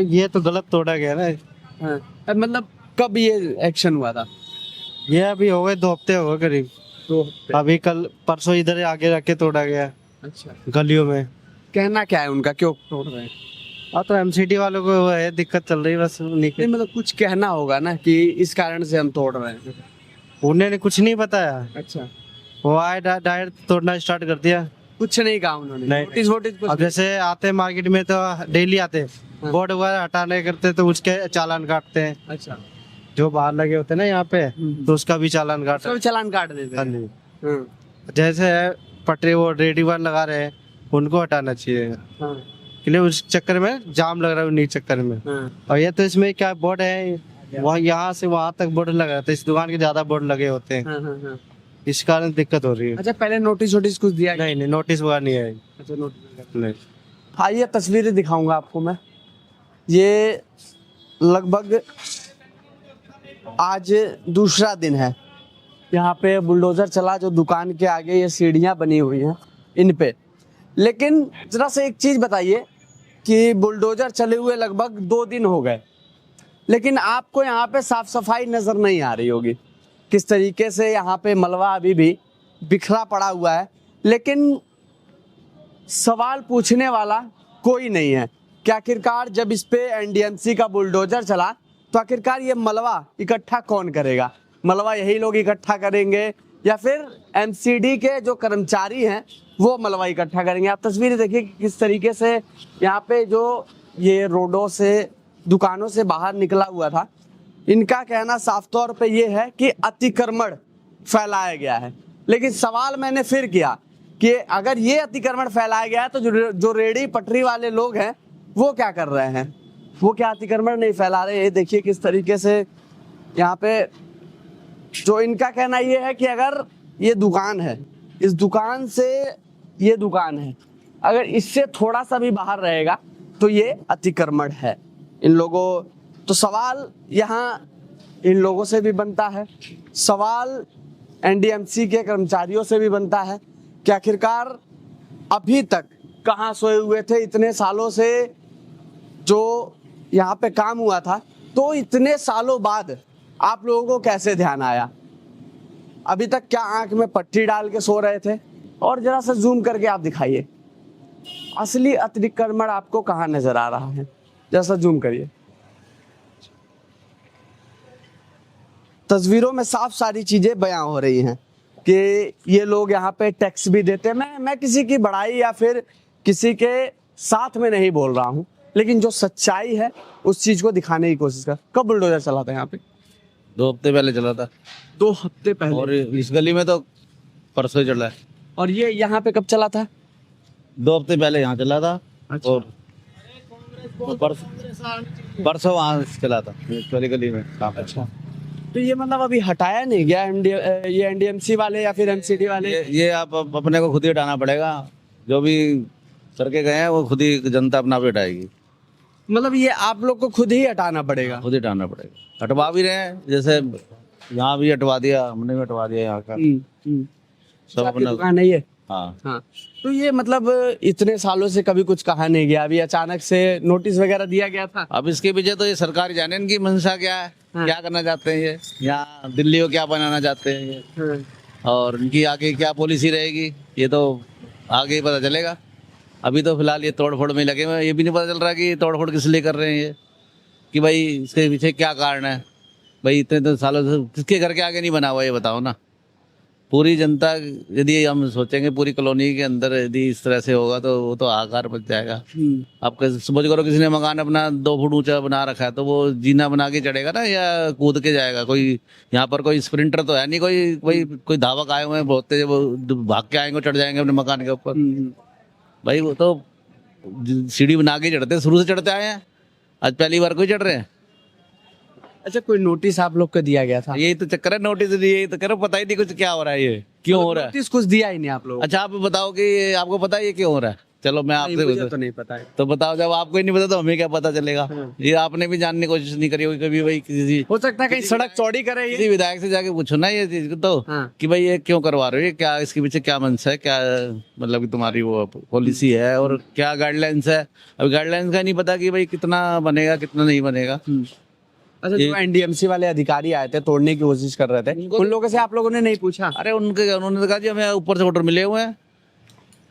ये तो गलत तोड़ा गया ना। हाँ, मतलब कब ये एक्शन हुआ था? ये अभी हो गए 2 हफ्ते हो गए करीब। 2 हफ्ते। अभी कल परसों इधर आगे रख के तोड़ा गया अच्छा, गलियों में। कहना क्या है उनका, क्यों तोड़ रहे हैं? हाँ तो एमसीडी वालों को वो है दिक्कत चल रही है बस उन्हीं के। नहीं मतलब कुछ कहना होगा ना कि इस कारण से हम तोड़ रहे हैं। उन्होंने कुछ नहीं बताया, अच्छा, वो आए डायरेक्ट तोड़ना स्टार्ट कर दिया। कुछ नहीं कहा उन्होंने? नहीं। नोटिस वोटिस कुछ अब जैसे आते मार्केट में तो डेली आते, हाँ। बोर्ड वगैरह हटाने करते तो उसके चालान काटते हैं। नहीं? अच्छा, जो बाहर लगे होते हैं ना यहाँ पे, हम्म। तो उसका भी चालान काट। सब चालान काट देते हाँ हैं। जी। हाँ, जैसे पटरी वो रेडी वन लगा रहे हैं, उनको हटाना चाहिए। हाँ, इसलिए उस चक्कर में जाम लग रहा है उन्हीं चक्कर में। हाँ। और ये तो इसमें क्या बोर्ड है, वहाँ यहाँ से वहाँ तक बोर्ड लगा रहता है, इस दुकान के ज्यादा बोर्ड लगे होते हैं, हाँ, हाँ, हाँ। इस कारण दिक्कत हो रही है। अच्छा, पहले नोटिस वोटिस कुछ दिया? नहीं नहीं, नोटिस वगैरह नहीं है। अच्छा, नोटिस नहीं। हाँ, ये तस्वीरें दिखाऊंगा आपको मैं। ये लगभग आज दूसरा दिन है, यहाँ पे बुलडोजर चला जो दुकान के आगे ये सीढ़ियाँ बनी हुई हैं इन पे। लेकिन जरा से एक चीज़ बताइए कि बुलडोजर चले हुए लगभग 2 दिन हो गए, लेकिन आपको यहाँ पे साफ सफाई नज़र नहीं आ रही होगी। किस तरीके से यहाँ पे मलबा अभी भी बिखरा पड़ा हुआ है, लेकिन सवाल पूछने वाला कोई नहीं है कि आखिरकार जब इस पे एनडीएमसी का बुलडोजर चला तो आखिरकार ये मलबा इकट्ठा कौन करेगा? मलबा यही लोग इकट्ठा करेंगे या फिर एमसीडी के जो कर्मचारी हैं वो मलबा इकट्ठा करेंगे? आप तस्वीरें देखिए कि किस तरीके से यहाँ पे जो ये रोडों से दुकानों से बाहर निकला हुआ था, इनका कहना साफ तौर पे ये है कि अतिक्रमण फैलाया गया है। लेकिन सवाल मैंने फिर किया कि अगर ये अतिक्रमण फैलाया गया है तो जो रेडी पटरी वाले लोग हैं वो क्या कर रहे हैं? वो क्या अतिक्रमण नहीं फैला रहे? ये देखिए किस तरीके से यहाँ पे जो इनका कहना ये है कि अगर ये दुकान है, इस दुकान से ये दुकान है, अगर इससे थोड़ा सा भी बाहर रहेगा तो ये अतिक्रमण है इन लोगों। तो सवाल यहाँ इन लोगों से भी बनता है, सवाल एनडीएमसी के कर्मचारियों से भी बनता है कि आखिरकार अभी तक कहाँ सोए हुए थे? इतने सालों से जो यहाँ पे काम हुआ था, तो इतने सालों बाद आप लोगों को कैसे ध्यान आया? अभी तक क्या आंख में पट्टी डाल के सो रहे थे? और जरा सा जूम करके आप दिखाइए असली अतिक्रमण आपको कहाँ नजर आ रहा है, जरा सा जूम करिए। तस्वीरों में साफ सारी चीजें बयां हो रही हैं कि ये लोग यहाँ पे टैक्स भी देते हैं। मैं किसी की बड़ाई या फिर किसी के साथ में नहीं बोल रहा हूँ, लेकिन जो सच्चाई है उस चीज को दिखाने की कोशिश कर। कब बुलडोजर चला था यहाँ पे? 2 हफ्ते पहले चला था। 2 हफ्ते पहले। और इस गली में तो परसों चला है। और ये यहाँ पे कब चला था? 2 हफ्ते पहले यहाँ चला था। अच्छा। और परसों वहाँ चला था इस वाली गली में। अच्छा, तो ये मतलब अभी हटाया नहीं गया ये एनडीएमसी वाले या फिर एमसीडी वाले? ये आप अपने को खुद ही हटाना पड़ेगा। जो भी करके गए हैं वो खुद ही जनता अपना आप हटाएगी। मतलब ये आप लोग को खुद ही हटाना पड़ेगा? खुद ही हटाना पड़ेगा। हटवा भी रहे हैं, जैसे यहाँ भी हटवा दिया, हमने भी हटवा दिया यहाँ का। सब आपकी अपना। दुकान है ये? हाँ। हाँ, तो ये मतलब इतने सालों से कभी कुछ कहा नहीं गया, अभी अचानक से नोटिस वगैरह दिया गया था? अब इसके पीछे तो ये सरकार जाने इनकी मंशा क्या है। हाँ। क्या करना चाहते हैं ये, यहाँ दिल्ली को क्या बनाना चाहते हैं ये, हाँ। और इनकी आगे क्या पॉलिसी रहेगी ये तो आगे ही पता चलेगा। अभी तो फिलहाल ये तोड़ फोड़ में लगे हुए हैं। ये भी नहीं पता चल रहा कि तोड़ फोड़ किस लिए कर रहे हैं ये, कि भाई इसके पीछे क्या कारण है। भाई इतने तो सालों से किसके घर के आगे नहीं बना हुआ ये बताओ ना। पूरी जनता यदि हम सोचेंगे पूरी कॉलोनी के अंदर यदि इस तरह से होगा तो वो तो आकार बच जाएगा। आप समझ करो किसी ने मकान अपना 2 फुट ऊंचा बना रखा है तो वो जीना बना के चढ़ेगा ना या कूद के जाएगा? कोई यहाँ पर कोई स्प्रिंटर तो है नहीं, कोई धावक आए हुए हैं बहुत तेज, वो भाग के आएंगे चढ़ जाएंगे अपने मकान के ऊपर। भाई वो तो सीढ़ी बना के चढ़ते, शुरू से चढ़ते आए हैं, आज पहली बार कोई चढ़ रहे हैं। अच्छा, कोई नोटिस आप लोग को दिया गया था? यही तो चक्कर है, नोटिस दिए, यही तो करो, पता ही नहीं कुछ क्या हो रहा है, ये क्यों हो रहा है। नोटिस कुछ दिया ही नहीं आप लोग? अच्छा आप बताओ कि आपको पता है ये क्यों हो रहा है? चलो मैं नहीं, आपसे मुझे तो नहीं पता है। तो बताओ, जब आपको ही नहीं पता तो हमें क्या पता चलेगा। हाँ। ये आपने भी जानने की कोशिश नहीं करी होगी कभी भाई किसी हो सकता है कहीं सड़क चौड़ी करे ये। किसी विधायक से जाके पूछो ना ये चीज तो, हाँ। कि भाई ये क्यों करवा रहे हो, ये क्या इसके पीछे क्या मंशा है, क्या मतलब कि तुम्हारी वो पॉलिसी है और क्या गाइडलाइंस है। अभी गाइडलाइंस का नहीं पता कि भाई कितना बनेगा कितना नहीं बनेगा। अच्छा, जो एनडीएमसी वाले अधिकारी आए थे तोड़ने की कोशिश कर रहे थे, उन लोगों से आप लोगों ने नहीं पूछा? अरे उन्होंने तो कहा जी हमें ऊपर से ऑर्डर मिले हुए हैं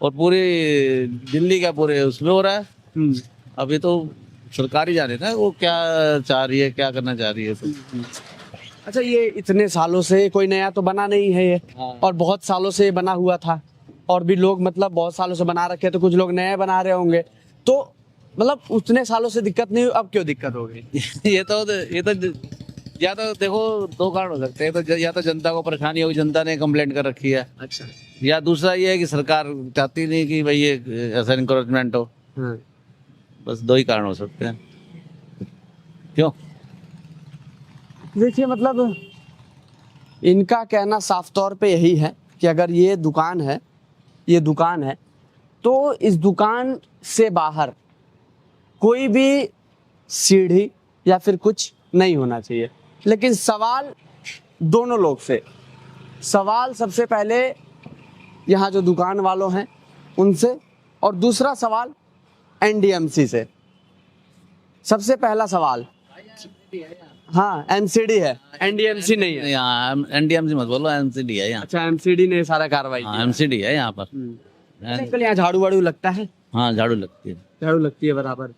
और पूरी दिल्ली का पूरे उसमें हो रहा है। अभी तो सरकार ही जाने ना वो क्या चाह रही है, क्या करना चाह रही है। तो अच्छा, ये इतने सालों से कोई नया तो बना नहीं है ये, हाँ। और बहुत सालों से ये बना हुआ था और भी लोग मतलब बहुत सालों से बना रखे, तो कुछ लोग नए बना रहे होंगे, तो मतलब उतने सालों से दिक्कत नहीं हुई, अब क्यों दिक्कत हो गई? ये तो या तो देखो दो कारण हो सकते हैं, तो या तो जनता को परेशानी होगी, जनता ने कंप्लेंट कर रखी है, अच्छा। या दूसरा ये है कि सरकार चाहती नहीं कि भाई ये ऐसा इंक्रोचमेंट हो। हाँ। बस दो ही कारण हो सकते हैं। क्यों? देखिए, मतलब इनका कहना साफ तौर पे यही है कि अगर ये दुकान है तो इस दुकान से बाहर कोई भी सीढ़ी या फिर कुछ नहीं होना चाहिए। लेकिन सवाल दोनों लोग से, सवाल सबसे पहले यहाँ जो दुकान वालों हैं उनसे, और दूसरा सवाल एनडीएमसी से। सबसे पहला सवाल, हाँ एमसीडी है, एनडीएमसी नहीं है। यहाँ एनडीएमसी मत बोलो, एमसीडी है यहाँ। अच्छा, एमसीडी ने सारा कार्रवाई हाँ किया। एमसीडी है यहाँ पर। अंकल, यहाँ झाड़ू वाड़ू लगता है? हाँ झाड़ू लगती है। झाड़ू लगती है बराबर।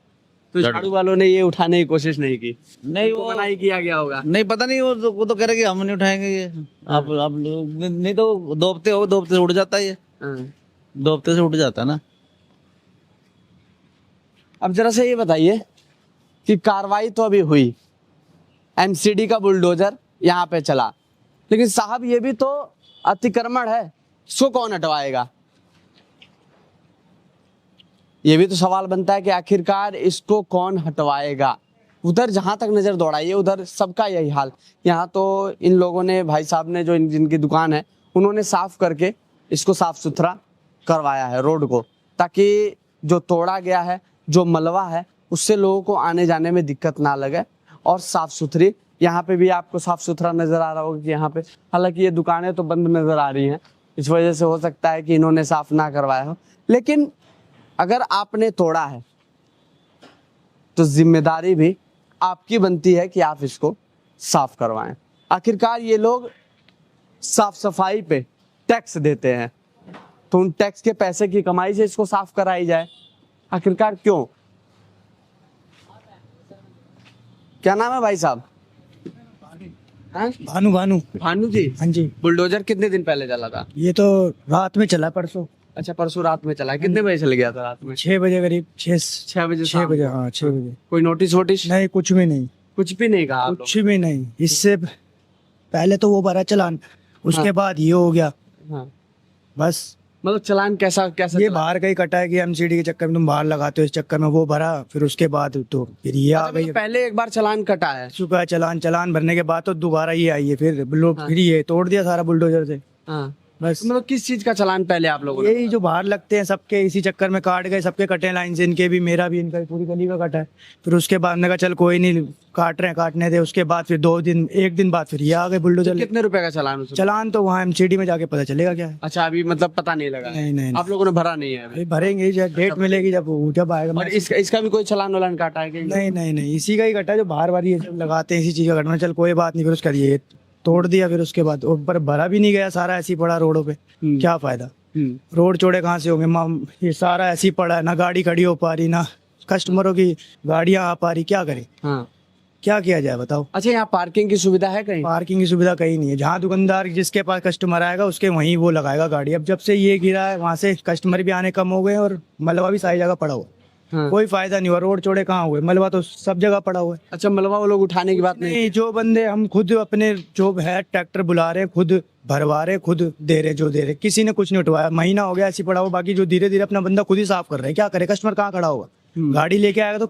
तो झाड़ू। झाड़ू वालों ने ये उठाने की कोशिश नहीं की? नहीं वो वो मना ही किया गया होगा। नहीं पता नहीं, वो तो कह रहे कि हम नहीं उठाएंगे ये। आप लोग नहीं तो दो हफ्ते से उठ जाता है ये। हाँ। 2 हफ्ते से उठ जाता है ना। अब जरा से ये बताइए कि कार्रवाई तो अभी हुई, एमसीडी का बुलडोजर यहाँ पे चला, लेकिन साहब ये भी तो अतिक्रमण है, इसको कौन हटवाएगा? ये भी तो सवाल बनता है कि आखिरकार इसको कौन हटवाएगा। उधर जहां तक नजर दौड़ाइए उधर सबका यही हाल। यहाँ तो इन लोगों ने, भाई साहब ने, जो जिनकी दुकान है उन्होंने साफ करके इसको साफ सुथरा करवाया है रोड को, ताकि जो तोड़ा गया है, जो मलबा है, उससे लोगों को आने जाने में दिक्कत ना लगे, और साफ सुथरी। यहाँ पे भी आपको साफ सुथरा नजर आ रहा होगा कि यहाँ पे, हालांकि ये दुकानें तो बंद नजर आ रही हैं, इस वजह से हो सकता है कि इन्होंने साफ ना करवाया हो। लेकिन अगर आपने तोड़ा है तो जिम्मेदारी भी आपकी बनती है कि आप इसको साफ करवाएं। आखिरकार ये लोग साफ सफाई पे टैक्स देते हैं, तो उन टैक्स के पैसे की कमाई से इसको साफ कराई जाए। आखिरकार क्यों? क्या नाम है भाई साहब? हाँ? भानु भानु भानु जी। हाँ जी, बुलडोजर कितने दिन पहले चला था? ये तो रात में चला, परसों अच्छा, परसों रात में चला है। कितने बजे चल गया था रात में? 6 बजे करीब, 6 बजे 6 बजे, हाँ 6 बजे। कोई नोटिस वोटिस? नहीं, कुछ भी नहीं, कुछ भी नहीं कहा आप कुछ भी नहीं। इससे पहले तो वो भरा चालान, उसके हाँ। बाद ये हो गया। लोगों? हाँ। बस मतलब चालान कैसा कैसा ये चला? बाहर का ही कटा है कि एमसीडी के चक्कर में तुम बाहर लगाते हो, इस चक्कर में वो भरा, फिर उसके बाद तो फिर ये आ अच्छा, गई। मतलब पहले एक बार चालान कटा है। सुबह चलान भरने के बाद तो दोबारा ये आई है, फिर लोग हाँ। फिर ये तोड़ दिया सारा बुलडोजर से। हाँ। बस मतलब किस चीज का चालान पहले आप लोगों ने? यही जो बाहर लगते हैं सबके, इसी चक्कर में काट गए, सबके कटे लाइन से, इनके भी, मेरा भी, इनका भी, पूरी गली का कटा है। फिर उसके बाद मैंने कहा चल कोई नहीं, काट रहे हैं काटने दे। उसके बाद फिर 2 दिन, 1 दिन बाद फिर ये आ गए बुलडोजर। कितने रुपए का चालान उसमें? चलान तो वहाँ एमसीडी में जाके पता चलेगा क्या है। अच्छा, अभी मतलब पता नहीं लगा? नहीं, नहीं, आप लोगों ने भरा नहीं है अभी? अभी भरेंगे जब डेट मिलेगी, जब आएगा। और इसका भी कोई चालान वालान काटा है कि नहीं नहीं नहीं, इसी का ही कटा है जो बाहर बार ये सब लगाते हैं, इसी चीज का कटना। चल कोई बात नहीं, फिर उसका ये तोड़ दिया, फिर उसके बाद ऊपर भरा भी नहीं गया, सारा ऐसे ही पड़ा रोडों पे। क्या फायदा, रोड चौड़े कहाँ से होंगे? ये सारा ऐसे ही पड़ा है, ना गाड़ी खड़ी हो पा रही, ना कस्टमरों की गाड़ियां आ पा रही। क्या करें, हाँ। क्या किया जाए बताओ? अच्छा, यहाँ पार्किंग की सुविधा है कहीं? पार्किंग की सुविधा कहीं नहीं है। जहाँ दुकानदार जिसके पास कस्टमर आएगा उसके वहीं वो लगाएगा गाड़ी। अब जब से ये गिरा है वहाँ से कस्टमर भी आने कम हो गए, और मलबा भी सारी जगह पड़ा हुआ। हाँ। कोई फायदा नहीं हुआ, रोड चौड़े कहाँ हुए, मलबा तो सब जगह पड़ा हुआ है। अच्छा, मलबा वो लोग उठाने की बात नहीं? नहीं, जो बंदे हम खुद अपने जो है ट्रैक्टर बुला रहे, खुद भरवा रहे, खुद दे रहे, जो दे रहे, किसी ने कुछ नहीं उठवाया। महीना हो गया ऐसे पड़ा हुआ। बाकी जो धीरे धीरे अपना बंदा खुद ही साफ कर रहे हैं। क्या करे, कस्टमर कहाँ खड़ा होगा? गाड़ी लेके आएगा तो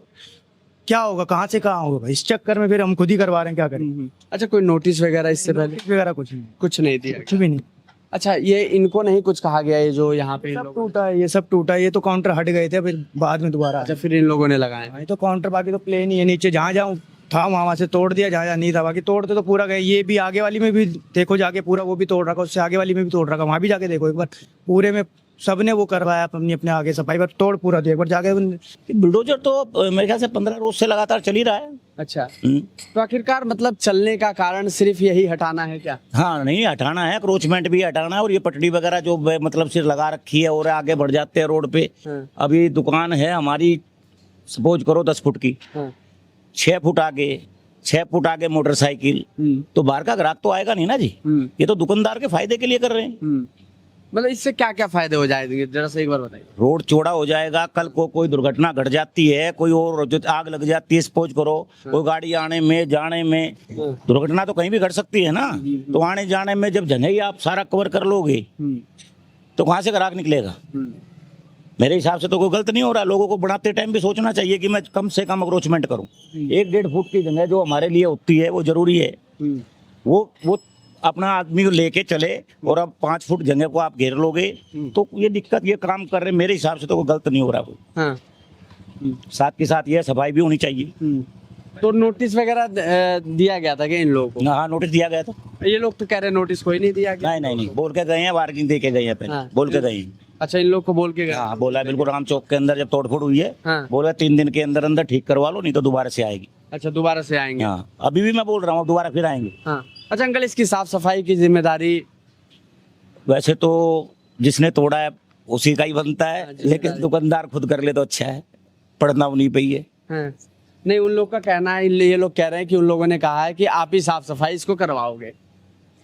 क्या होगा, कहाँ से कहाँ होगा भाई? इस चक्कर में फिर हम खुद ही करवा रहे हैं, क्या करें। अच्छा, कोई नोटिस वगैरह इससे पहले वगैरह कुछ नहीं, कुछ नहीं दिया? कुछ भी नहीं। अच्छा, ये इनको नहीं कुछ कहा गया, ये जो यहाँ पे इन सब लोगों टूटा है, ये सब टूटा है। ये तो काउंटर हट गए थे, फिर बाद में दोबारा अच्छा, फिर इन लोगों ने लगाए। ये तो काउंटर, बाकी तो प्लेन ही है। नीचे जहाँ जहाँ था वहाँ से तोड़ दिया, जहाँ जहाँ नहीं था बाकी तोड़ते तो पूरा गए। ये भी आगे वाली में भी देखो जाके, पूरा वो भी तोड़ रखा, उससे आगे वाली में भी तोड़ रखा, वहाँ भी जाके देखो एक बार। पूरे में सबने वो करवाया अपनी अपने आगे सफाई, पर तोड़ पूरा दिया एक बार जाके। बुलडोजर तो मेरे ख्याल से 15 रोज से लगातार चल ही रहा है। अच्छा, तो आखिरकार मतलब चलने का कारण सिर्फ यही हटाना है क्या? हाँ, नहीं हटाना है, क्रोचमेंट भी हटाना है, और ये पटड़ी वगैरह जो मतलब सिर्फ लगा रखी है और आगे बढ़ जाते हैं रोड पे। हाँ। अभी दुकान है हमारी, सपोज करो 10 फुट की, हाँ। 6 फुट आगे मोटरसाइकिल, तो बाहर का ग्राहक तो आएगा नहीं ना जी। ये तो दुकानदार के फायदे के लिए कर रहे हैं। मतलब इससे क्या क्या फायदे हो जाएंगे, जरा से एक बार बताइए। रोड चौड़ा हो जाएगा, कल को कोई दुर्घटना घट जाती है, कोई और जो आग लग जाती है, सपोज करो कोई गाड़ी आने में जाने में, दुर्घटना तो कहीं भी घट सकती है ना। तो आने जाने में जब जगह ही आप सारा कवर कर लोगे तो कहाँ से ग्राहक निकलेगा? मेरे हिसाब से तो कोई गलत नहीं हो रहा। लोगों को बनाते टाइम भी सोचना चाहिए कि मैं कम से कम अक्रोचमेंट करूं। 1-1.5 फुट की जगह जो हमारे लिए होती है वो जरूरी है। वो अपना आदमी को लेके चले, और अब 5 फुट जगह को आप घेर लोगे तो ये दिक्कत, ये काम कर रहे, मेरे हिसाब से तो कोई गलत नहीं हो रहा। कोई हाँ। साथ के साथ ये सफाई भी होनी चाहिए। तो नोटिस वगैरह दिया गया था कि इन लोगों को? हाँ, नोटिस दिया गया था। ये लोग तो कह रहे नोटिस कोई नहीं दिया गया। नहीं, बोल के गए हैं, वार्निंग दे के गए हैं पहले। हाँ। बोल के गए हैं। अच्छा, इन लोग को बोल के गए? हाँ, बोला बिल्कुल। राम चौक के अंदर जब तोड़फोड़ हुई है, हाँ। बोला 3 दिन के अंदर अंदर ठीक करवा लो, नहीं तो दोबारा से आएगी। अच्छा, दोबारा से आएंगे? हाँ, अभी भी मैं बोल रहा हूँ, दोबारा फिर आएंगे। हाँ। अच्छा अंकल, इसकी साफ सफाई की जिम्मेदारी? वैसे तो जिसने तोड़ा है उसी का ही बनता हाँ, है, लेकिन दुकानदार खुद कर ले तो अच्छा है, पड़ना उन्हीं पे ही है। हाँ। नहीं, उन लोग का कहना है, ये लोग कह रहे हैं कि उन लोगों ने कहा है कि आप ही साफ सफाई इसको करवाओगे,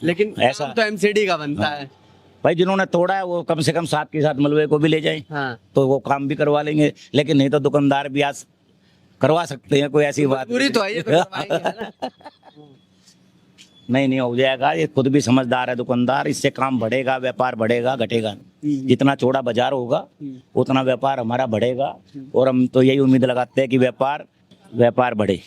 लेकिन ऐसा काम तो एमसीडी का बनता है। भाई, जिन्होंने तोड़ा है वो कम से कम साथ के साथ मलबे को भी ले जाएं, हाँ। तो वो काम भी करवा लेंगे। लेकिन नहीं तो दुकानदार भी आज करवा सकते हैं, कोई ऐसी बात पूरी तो है, ये तो करवाएंगे, है ना? नहीं हो जाएगा। ये खुद भी समझदार है दुकानदार, इससे काम बढ़ेगा, व्यापार बढ़ेगा, घटेगा नहीं। जितना चौड़ा बाजार होगा उतना व्यापार हमारा बढ़ेगा, और हम तो यही उम्मीद लगाते हैं कि व्यापार बढ़े।